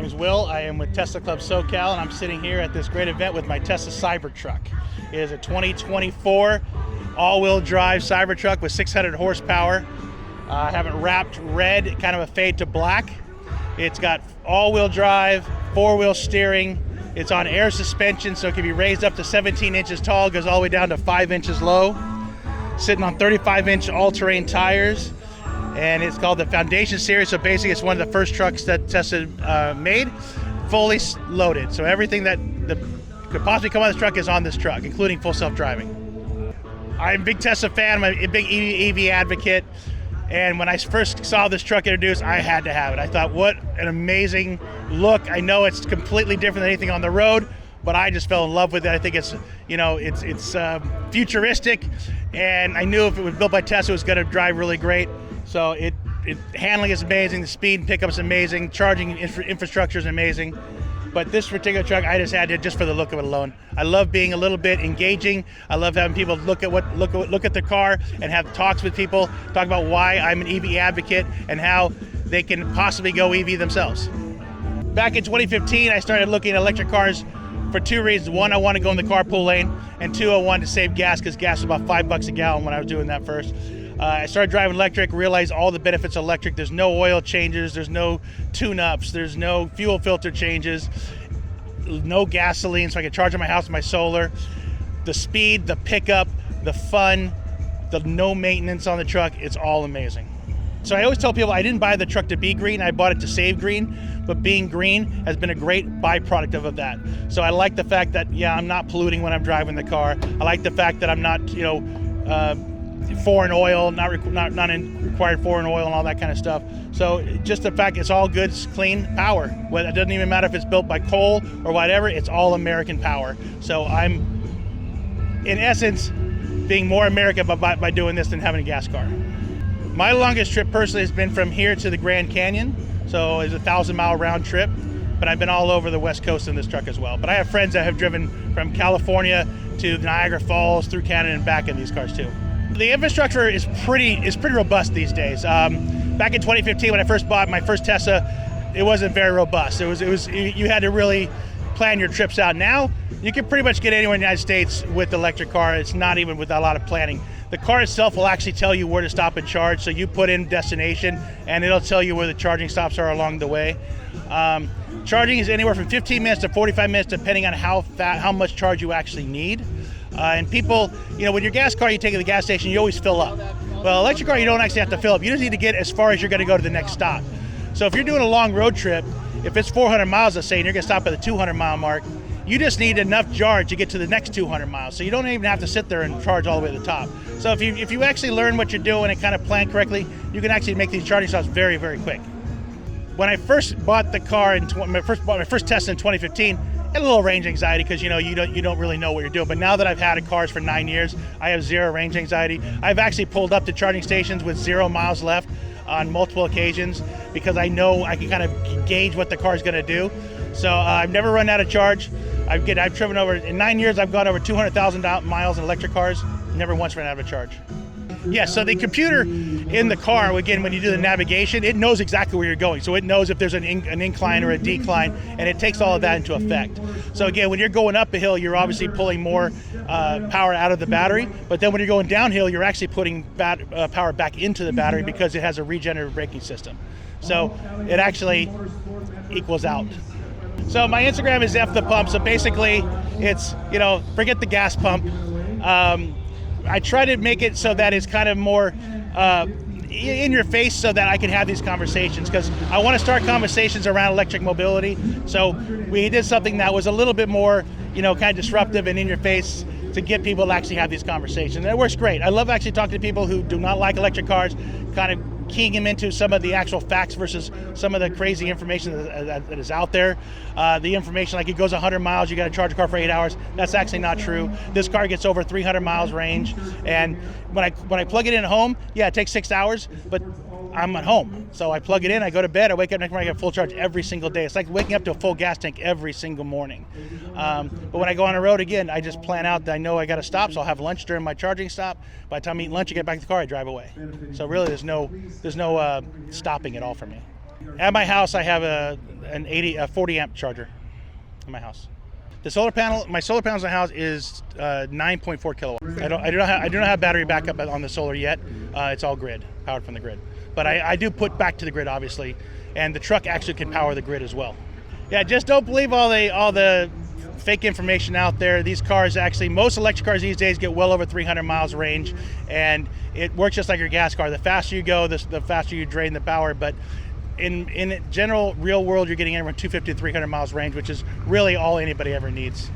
is Will. I am with Tesla Club SoCal, and I'm sitting here at this great event with my Tesla Cybertruck. It is a 2024 all-wheel drive Cybertruck with 600 horsepower. I have it wrapped red, kind of a fade to black. It's got all-wheel drive, four-wheel steering. It's on air suspension, so it can be raised up to 17 inches tall, goes all the way down to 5 inches low. Sitting on 35-inch all-terrain tires. And it's called the Foundation Series, so basically it's one of the first trucks that Tesla made, fully loaded. So everything that could possibly come on this truck is on this truck, including full self-driving. I'm a big Tesla fan, I'm a big EV advocate, and when I first saw this truck introduced, I had to have it. I thought, what an amazing look. I know it's completely different than anything on the road, but I just fell in love with it. I think it's, it's futuristic, and I knew if it was built by Tesla, it was going to drive really great. So handling is amazing, the speed and pickup's amazing, charging infrastructure is amazing. But this particular truck, I just had it just for the look of it alone. I love being a little bit engaging. I love having people look at the car and have talks with people, talk about why I'm an EV advocate and how they can possibly go EV themselves. Back in 2015, I started looking at electric cars for two reasons. One, I want to go in the carpool lane, and two, I wanted to save gas because gas was about $5 a gallon when I was doing that first. I started driving electric, realized all the benefits of electric. There's no oil changes, there's no tune-ups, there's no fuel filter changes, no gasoline, so I can charge at my house with my solar. The speed, the pickup, the fun, the no maintenance on the truck, it's all amazing. So I always tell people I didn't buy the truck to be green, I bought it to save green, but being green has been a great byproduct of that. So I like the fact that, I'm not polluting when I'm driving the car. I like the fact that I'm not, foreign oil, not required foreign oil and all that kind of stuff. So just the fact it's all good, clean power. It doesn't even matter if it's built by coal or whatever, it's all American power. So I'm, in essence, being more American by doing this than having a gas car. My longest trip personally has been from here to the Grand Canyon. So it's a 1,000-mile round trip, but I've been all over the West Coast in this truck as well. But I have friends that have driven from California to Niagara Falls, through Canada and back in these cars too. The infrastructure is pretty robust these days. Back in 2015, when I first bought my first Tesla, it wasn't very robust. You had to really plan your trips out. Now, you can pretty much get anywhere in the United States with the electric car. It's not even with a lot of planning. The car itself will actually tell you where to stop and charge. So you put in destination, and it'll tell you where the charging stops are along the way. Charging is anywhere from 15 minutes to 45 minutes, depending on how much charge you actually need. And people, with your gas car, you take it to the gas station, you always fill up. Well, electric car, you don't actually have to fill up. You just need to get as far as you're going to go to the next stop. So if you're doing a long road trip, if it's 400 miles, let's say, and you're going to stop at the 200-mile mark, you just need enough charge to get to the next 200 miles. So you don't even have to sit there and charge all the way to the top. So if you actually learn what you're doing and kind of plan correctly, you can actually make these charging stops very, very quick. When I first bought the car, my first Tesla in 2015, I had a little range anxiety because you don't really know what you're doing. But now that I've had cars for 9 years, I have zero range anxiety. I've actually pulled up to charging stations with 0 miles left on multiple occasions because I know I can kind of gauge what the car is going to do. So I've never run out of charge. I've driven over, in 9 years, I've gone over 200,000 miles in electric cars. Never once ran out of a charge. Yeah, so the computer in the car, again, when you do the navigation, it knows exactly where you're going. So it knows if there's an incline or a decline, and it takes all of that into effect. So again, when you're going up a hill, you're obviously pulling more power out of the battery. But then when you're going downhill, you're actually putting power back into the battery because it has a regenerative braking system. So it actually equals out. So my Instagram is F the Pump. So basically, it's, forget the gas pump. I try to make it so that it's kind of more in your face so that I can have these conversations because I want to start conversations around electric mobility. So we did something that was a little bit more, kind of disruptive and in your face to get people to actually have these conversations. And it works great. I love actually talking to people who do not like electric cars, kind of keying them into some of the actual facts versus some of the crazy information that is out there. The information like it goes 100 miles, you got to charge a car for 8 hours. That's actually not true. This car gets over 300 miles range, and when I plug it in at home, yeah, it takes 6 hours, but I'm at home. So I plug it in, I go to bed, I wake up next morning, I get full charge every single day. It's like waking up to a full gas tank every single morning. But when I go on the road again, I just plan out that I know I got to stop, so I'll have lunch during my charging stop. By the time I eat lunch, I get back to the car, I drive away. So really, there's no stopping at all for me. At my house, I have a 40 amp charger in my house. The solar panel, my solar panels in the house is 9.4 kilowatts. I do not have battery backup on the solar yet. It's all grid, powered from the grid. But I do put back to the grid, obviously, and the truck actually can power the grid as well. Yeah, just don't believe all the fake information out there. These cars actually, most electric cars these days get well over 300 miles range, and it works just like your gas car. The faster you go, the faster you drain the power. But in general, real world, you're getting anywhere from 250 to 300 miles range, which is really all anybody ever needs.